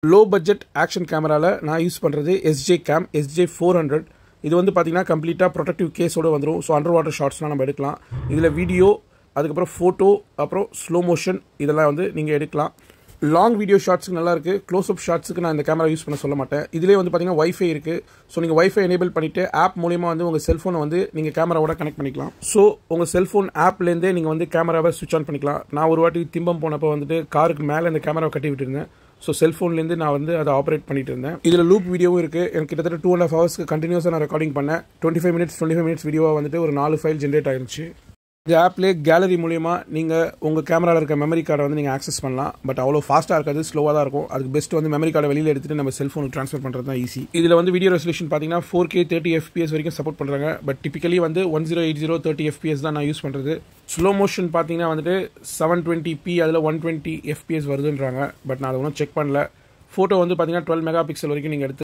Low budget action கேமராவில் நான் use பண்ணுறது SJ Cam SJ400. இது வந்து பார்த்தீங்கன்னா கம்ப்ளீட்டாக ப்ரொடெக்டிவ் கேஸோடு வந்துடும். ஸோ அண்டர் வாட்டர் ஷாட்ஸ்லாம் நம்ம எடுக்கலாம். இதில் வீடியோ, அதுக்கப்புறம் ஃபோட்டோ, அப்புறம் ஸ்லோ மோஷன் இதெல்லாம் வந்து நீங்கள் எடுக்கலாம். லாங் வீடியோ ஷாட்ஸுக்கு நல்லாயிருக்கு. க்ளோஸ்அப் ஷாட்ஸுக்கு நான் இந்த கேமரா யூஸ் பண்ண சொல்ல மாட்டேன். இதிலே வந்து பார்த்தீங்கன்னா வைஃபை இருக்குது. ஸோ நீங்கள் வைஃபை எனேபிள் பண்ணிவிட்டு ஆப் மூலிமா வந்து உங்கள் செல்ஃபோனை வந்து நீங்கள் கேமராவோட கனெக்ட் பண்ணிக்கலாம். ஸோ உங்கள் செல்ஃபோன் ஆப்லேருந்தே நீங்கள் வந்து கேமராவை ஸ்விட்ச் ஆன் பண்ணிக்கலாம். நான் ஒரு வாட்டி திம்பம் போனப்போ வந்துட்டு காருக்கு மேலே இந்த கேமராவை கட்டி விட்டுருந்தேன். ஸோ செல்ஃபோன்லேருந்து நான் வந்து அதை ஆப்ரேட் பண்ணிட்டு இருந்தேன். இதில் லூப் வீடியோவும் இருக்குது. எனக்கு கிட்டத்தட்ட 2.5 ஹவர்ஸ்க்கு கண்டினியூஸாக நான் ரெக்கார்டிங் பண்ணேன். 25 மினிட்ஸ் வீடியோவாக வந்துட்டு ஒரு 4 ஃபைல் ஜென்ரேட் ஆகிருச்சு. இந்த ஆப்லேயே கேலரி மூலிமா நீங்கள் உங்கள் கேமராவில் இருக்க மெமரி கார்டை வந்து நீங்கள் ஆக்சஸ் பண்ணலாம். பட் அவ்வளோ ஃபாஸ்ட்டாக இருக்காது, ஸ்லோவாக தான் இருக்கும். அதுக்கு பெஸ்ட் வந்து மெமரி கார்டை வெளியில் எடுத்துகிட்டு நம்ம செல்ஃபோனுக்கு ட்ரான்ஸ்ஃபர் பண்ணுறது தான் ஈஸி. இதில் வந்து வீடியோ ரெசல்யூஷன் பார்த்தீங்கன்னா 4K 30 FPS வரைக்கும் சப்போர்ட் பண்ணுறாங்க. பட் டிப்பிக்கலி வந்து 1080 30 FPS தான் நான் யூஸ் பண்ணுறது. ஸ்லோ மோஷன் பார்த்தீங்கன்னா வந்துட்டு 720p அதில் 120 FPS வருதுன்றாங்க. பட் நான் அதை ஒன்றும் செக் பண்ணல. ஃபோட்டோ வந்து பார்த்தீங்கன்னா 12 மெகா பிக்சல் வரைக்கும் நீங்கள் எடுத்து